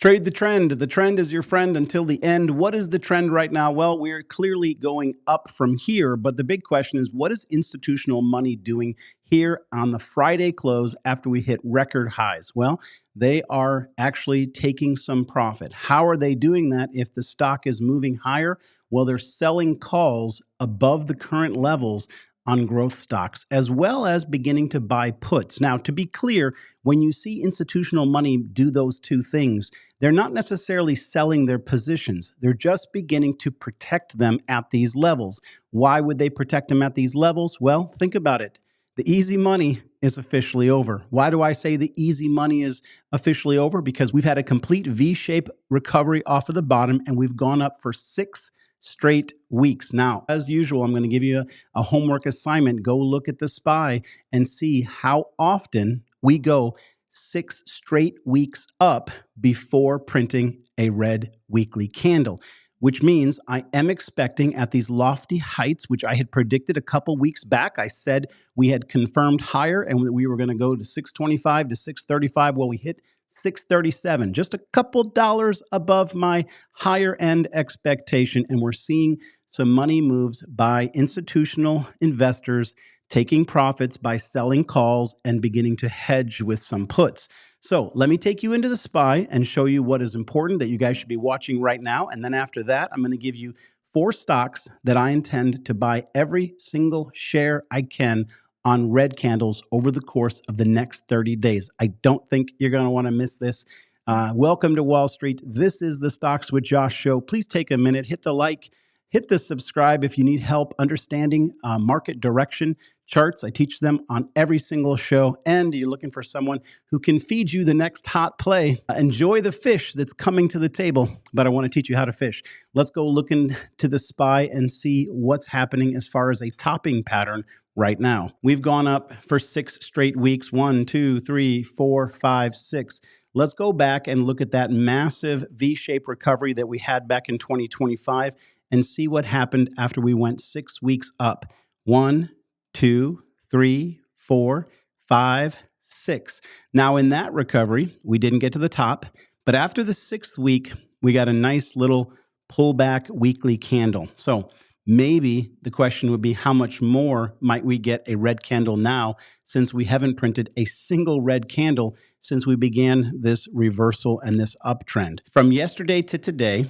Trade the trend. The trend is your friend until the end. What is the trend right now? Well, we're clearly going up from here, but the big question is, what is institutional money doing here on the Friday close after we hit record highs? Well, they are actually taking some profit. How are they doing that if the stock is moving higher? Well, they're selling calls above the current levels on growth stocks, as well as beginning to buy puts. Now, to be clear, when you see institutional money do those two things, they're not necessarily selling their positions. They're just beginning to protect them at these levels. Why would they protect them at these levels? Well, think about it. The easy money is officially over. Why do I say the easy money is officially over? Because we've had a complete V-shaped recovery off of the bottom, and we've gone up for 6 straight weeks. Now, as usual, I'm going to give you a homework assignment. Go look at the SPY and see how often we go 6 straight weeks up before printing a red weekly candle, which means I am expecting at these lofty heights, which I had predicted a couple weeks back. I said we had confirmed higher and we were going to go to 625 to 635. Well, we hit 637, just a couple dollars above my higher end expectation. And we're seeing some money moves by institutional investors taking profits by selling calls and beginning to hedge with some puts. So let me take you into the SPY and show you what is important that you guys should be watching right now. And then after that, I'm going to give you 4 stocks that I intend to buy every single share I can on red candles over the course of the next 30 days. I don't think you're going to want to miss this. Welcome to Wall Street. This is the Stocks with Josh show. Please take a minute, hit the like, hit the subscribe if you need help understanding market direction charts. I teach them on every single show, and you're looking for someone who can feed you the next hot play. Enjoy the fish that's coming to the table, but I want to teach you how to fish. Let's go look into the SPY and see what's happening as far as a topping pattern right now. We've gone up for 6 straight weeks. 1, 2, 3, 4, 5, 6. Let's go back and look at that massive V-shaped recovery that we had back in 2025 and see what happened after we went 6 weeks up. 1, 2, 3, 4, 5, 6. Now in that recovery, we didn't get to the top, but after the 6th week, we got a nice little pullback weekly candle. So maybe the question would be, how much more might we get a red candle now, since we haven't printed a single red candle since we began this reversal and this uptrend? From yesterday to today,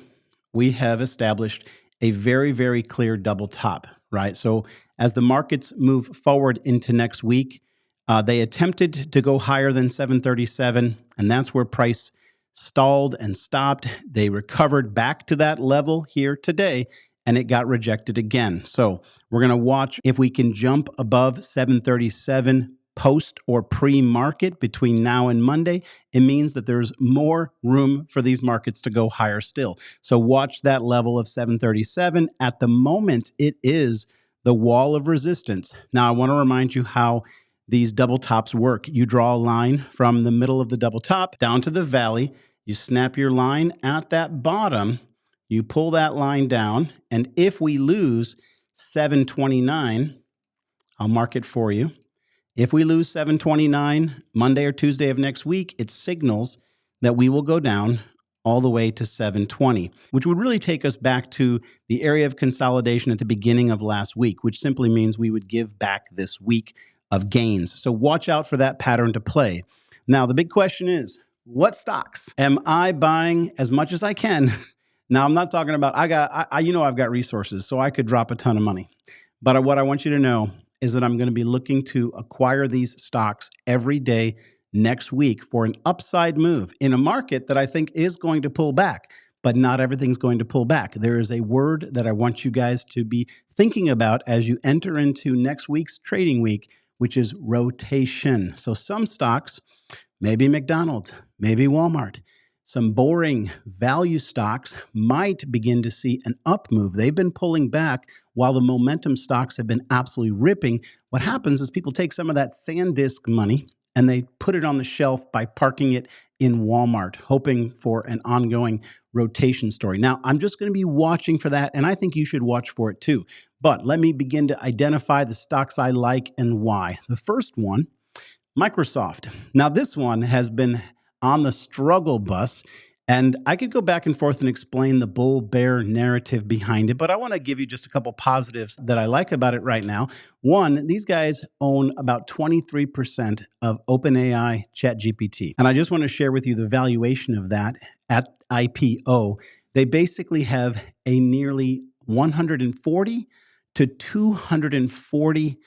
we have established a very, very clear double top, right? So as the markets move forward into next week, they attempted to go higher than 737, and that's where price stalled and stopped. They recovered back to that level here today, and it got rejected again. So we're going to watch if we can jump above 737 post or pre-market between now and Monday. It means that there's more room for these markets to go higher still. So watch that level of 737. At the moment, it is the wall of resistance. Now, I want to remind you how these double tops work. You draw a line from the middle of the double top down to the valley. You snap your line at that bottom. You pull that line down. And if we lose 729, I'll mark it for you. If we lose 729 Monday or Tuesday of next week, it signals that we will go down all the way to 720, which would really take us back to the area of consolidation at the beginning of last week, which simply means we would give back this week of gains. So watch out for that pattern to play. Now, the big question is, what stocks am I buying as much as I can? Now, I'm not talking about, I've got resources, so I could drop a ton of money. But what I want you to know is that I'm going to be looking to acquire these stocks every day next week for an upside move in a market that I think is going to pull back, but not everything's going to pull back. There is a word that I want you guys to be thinking about as you enter into next week's trading week, which is rotation. So some stocks, maybe McDonald's, maybe Walmart, some boring value stocks might begin to see an up move. They've been pulling back while the momentum stocks have been absolutely ripping. What happens is people take some of that SanDisk money and they put it on the shelf by parking it in Walmart, hoping for an ongoing rotation story. Now, I'm just going to be watching for that, and I think you should watch for it too. But let me begin to identify the stocks I like and why. The first one, Microsoft. Now, this one has been on the struggle bus, And I could go back and forth and explain the bull bear narrative behind it, but I want to give you just a couple positives that I like about it right now. One, these guys own about 23% of OpenAI ChatGPT. And I just want to share with you the valuation of that at IPO. They basically have a nearly 140 to $240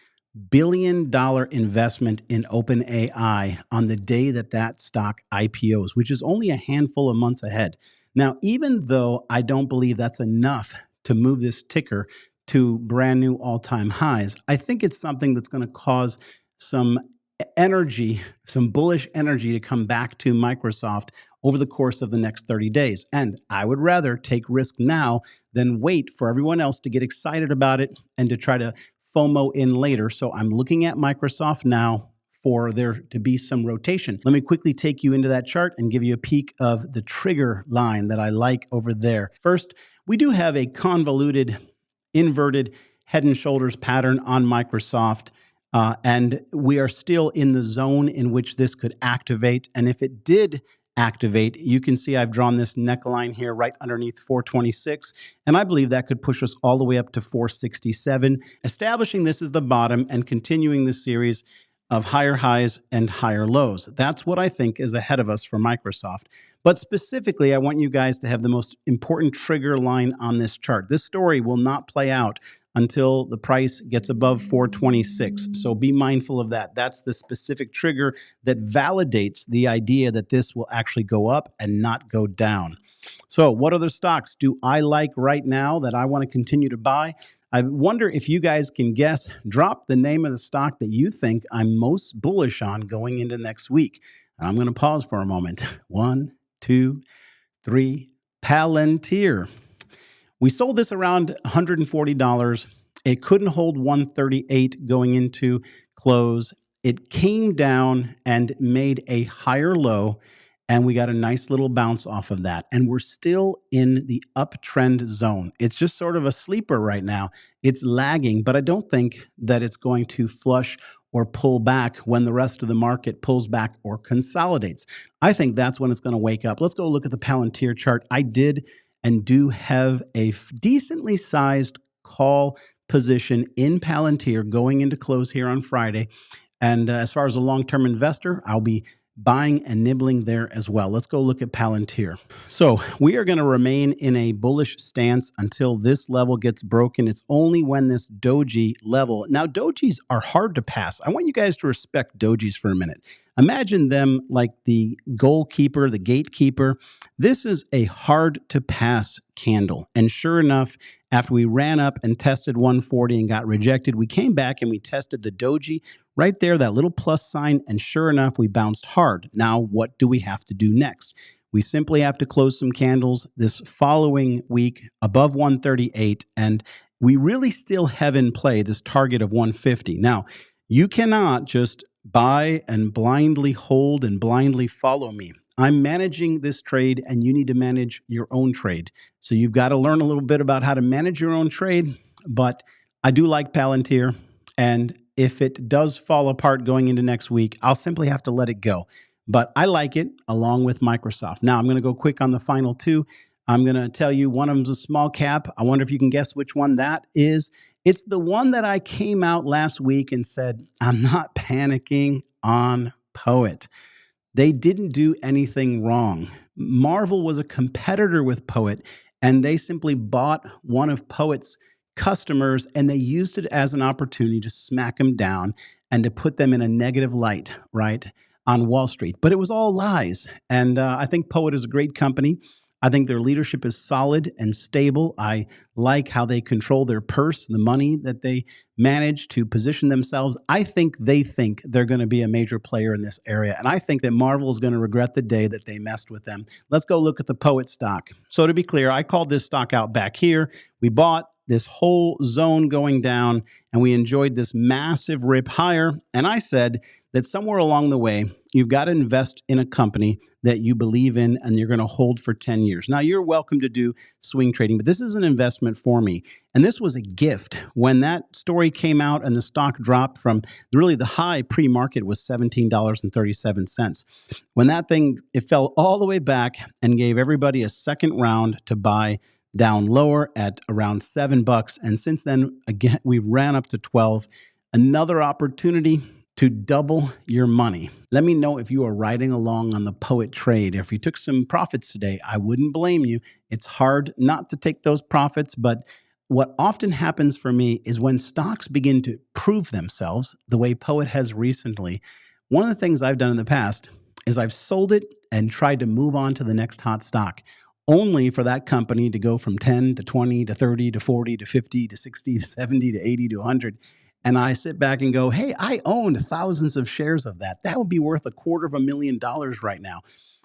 billion investment in OpenAI on the day that that stock IPOs, which is only a handful of months ahead. Now, even though I don't believe that's enough to move this ticker to brand new all-time highs, I think it's something that's going to cause some energy, some bullish energy to come back to Microsoft over the course of the next 30 days. And I would rather take risk now than wait for everyone else to get excited about it and to try to FOMO in later. So I'm looking at Microsoft now for there to be some rotation. Let me quickly take you into that chart and give you a peek of the trigger line that I like over there. First, we do have a convoluted, inverted head and shoulders pattern on Microsoft. And we are still in the zone in which this could activate. And if it did activate, you can see I've drawn this neckline here right underneath 426. And I believe that could push us all the way up to 467, establishing this as the bottom and continuing the series of higher highs and higher lows. That's what I think is ahead of us for Microsoft. But specifically, I want you guys to have the most important trigger line on this chart. This story will not play out until the price gets above 426. So be mindful of that. That's the specific trigger that validates the idea that this will actually go up and not go down. So what other stocks do I like right now that I want to continue to buy? I wonder if you guys can guess. Drop the name of the stock that you think I'm most bullish on going into next week. And I'm going to pause for a moment. 1, 2, 3. Palantir. We sold this around $140. It couldn't hold 138 going into close. It came down and made a higher low, and we got a nice little bounce off of that. And we're still in the uptrend zone. It's just sort of a sleeper right now. It's lagging, but I don't think that it's going to flush or pull back when the rest of the market pulls back or consolidates. I think that's when it's going to wake up. Let's go look at the Palantir chart. I did and do have a decently sized call position in Palantir going into close here on Friday. And as far as a long-term investor, I'll be buying and nibbling there as well. Let's go look at Palantir. So we are going to remain in a bullish stance until this level gets broken. It's only when this doji level. Now, dojis are hard to pass. I want you guys to respect dojis for a minute. Imagine them like the goalkeeper, the gatekeeper. This is a hard to pass candle. And sure enough, after we ran up and tested 140 and got rejected, we came back and we tested the doji right there, that little plus sign. And sure enough, we bounced hard. Now, what do we have to do next? We simply have to close some candles this following week above 138. And we really still have in play this target of 150. Now, you cannot just buy and blindly hold and blindly follow me. I'm managing this trade and you need to manage your own trade. So you've got to learn a little bit about how to manage your own trade. But I do like Palantir. And if it does fall apart going into next week, I'll simply have to let it go. But I like it along with Microsoft. Now I'm going to go quick on the final two. I'm going to tell you one of them's a small cap. I wonder if you can guess which one that is. It's the one that I came out last week and said, I'm not panicking on Poet. They didn't do anything wrong. Marvel was a competitor with Poet, and they simply bought one of Poet's customers, and they used it as an opportunity to smack them down and to put them in a negative light, right, on Wall Street. But it was all lies. And I think Poet is a great company. I think their leadership is solid and stable. I like how they control their purse, the money that they manage to position themselves. I think they're going to be a major player in this area. And I think that Marvel is going to regret the day that they messed with them. Let's go look at the Poet stock. So to be clear, I called this stock out back here. We bought, this whole zone going down, and we enjoyed this massive rip higher. And I said that somewhere along the way, you've got to invest in a company that you believe in and you're going to hold for 10 years. Now, you're welcome to do swing trading, but this is an investment for me. And this was a gift. When that story came out and the stock dropped from really the high pre-market was $17.37. When that thing, it fell all the way back and gave everybody a second round to buy down lower at around $7. And since then, again, we ran up to 12. Another opportunity to double your money. Let me know if you are riding along on the Poet trade. If you took some profits today, I wouldn't blame you. It's hard not to take those profits, but what often happens for me is when stocks begin to prove themselves, the way Poet has recently, one of the things I've done in the past is I've sold it and tried to move on to the next hot stock, only for that company to go from 10 to 20 to 30 to 40 to 50 to 60 to 70 to 80 to 100. And I sit back and go, hey, I owned thousands of shares of that. That would be worth $250,000 right now.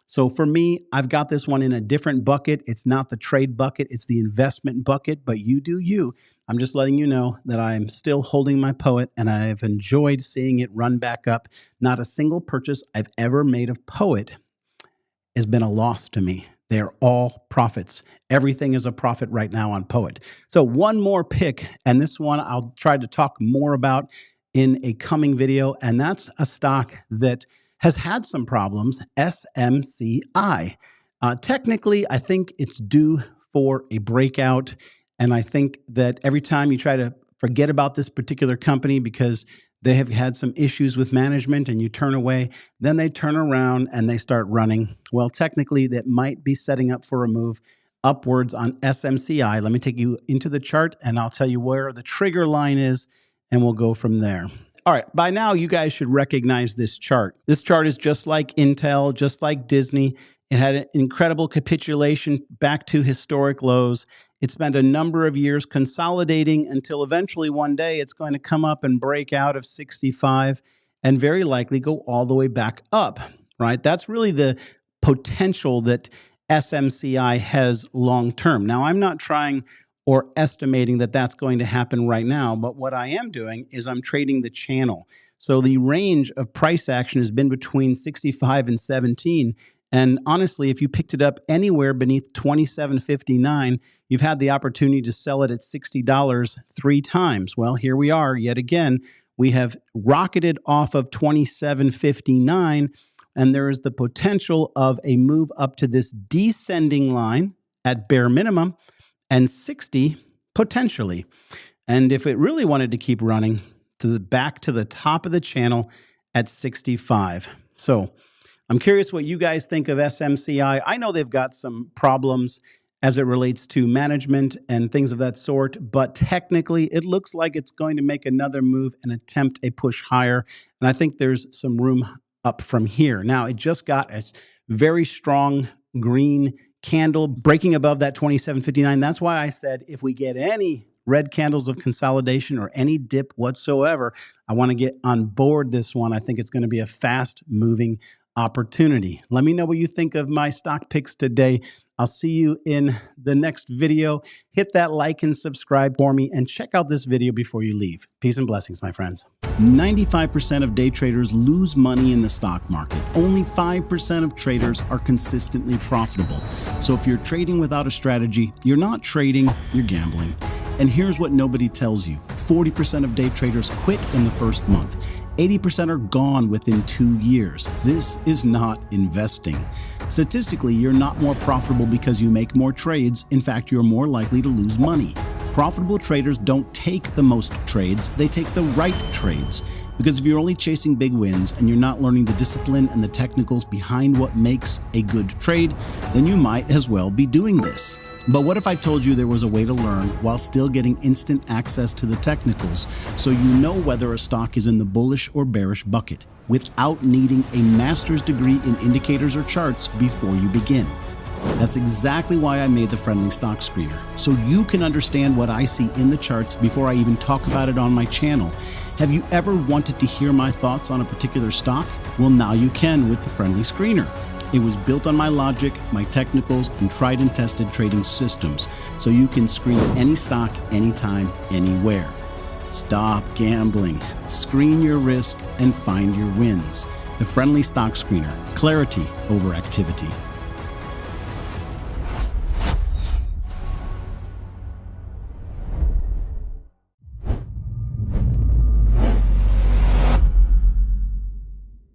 So for me, I've got this one in a different bucket. It's not the trade bucket. It's the investment bucket, but you do you. I'm just letting you know that I'm still holding my Poet and I've enjoyed seeing it run back up. Not a single purchase I've ever made of Poet has been a loss to me. They're all profits. Everything is a profit right now on Poet. So one more pick, and this one I'll try to talk more about in a coming video, and that's a stock that has had some problems, SMCI. Technically, I think it's due for a breakout, and I think that every time you try to forget about this particular company because they have had some issues with management and you turn away, then they turn around and they start running. Well, technically, that might be setting up for a move upwards on SMCI. Let me take you into the chart and I'll tell you where the trigger line is and we'll go from there. All right, by now you guys should recognize this chart. This chart is just like Intel, just like Disney. It had an incredible capitulation back to historic lows. It spent a number of years consolidating until eventually one day it's going to come up and break out of 65 and very likely go all the way back up, right? That's really the potential that SMCI has long term. Now, I'm not trying or estimating that that's going to happen right now, but what I am doing is I'm trading the channel. So the range of price action has been between 65 and 17. And honestly, if you picked it up anywhere beneath $27.59, you've had the opportunity to sell it at $60 3 times. Well, here we are yet again. We have rocketed off of $27.59, and there is the potential of a move up to this descending line at bare minimum and 60 potentially. And if it really wanted to keep running, back to the top of the channel at 65. So I'm curious what you guys think of SMCI. I know they've got some problems as it relates to management and things of that sort, but technically it looks like it's going to make another move and attempt a push higher. And I think there's some room up from here. Now, it just got a very strong green candle breaking above that 27.59. That's why I said if we get any red candles of consolidation or any dip whatsoever, I want to get on board this one. I think it's going to be a fast moving opportunity. Let me know what you think of my stock picks today. I'll see you in the next video. Hit that like and subscribe for me and check out this video before you leave. Peace and blessings, my friends. 95% of day traders lose money in the stock market. Only 5% of traders are consistently profitable. So if you're trading without a strategy, you're not trading, you're gambling. And here's what nobody tells you. 40% of day traders quit in the first month. 80% are gone within 2 years. This is not investing. Statistically, you're not more profitable because you make more trades. In fact, you're more likely to lose money. Profitable traders don't take the most trades, they take the right trades. Because if you're only chasing big wins and you're not learning the discipline and the technicals behind what makes a good trade, then you might as well be doing this. But what if I told you there was a way to learn while still getting instant access to the technicals so you know whether a stock is in the bullish or bearish bucket without needing a master's degree in indicators or charts before you begin? That's exactly why I made the Friendly Stock Screener, so you can understand what I see in the charts before I even talk about it on my channel. Have you ever wanted to hear my thoughts on a particular stock? Well, now you can with the Friendly Screener. It was built on my logic, my technicals, and tried and tested trading systems, so you can screen any stock, anytime, anywhere. Stop gambling. Screen your risk and find your wins. The friendly stock screener. Clarity over activity.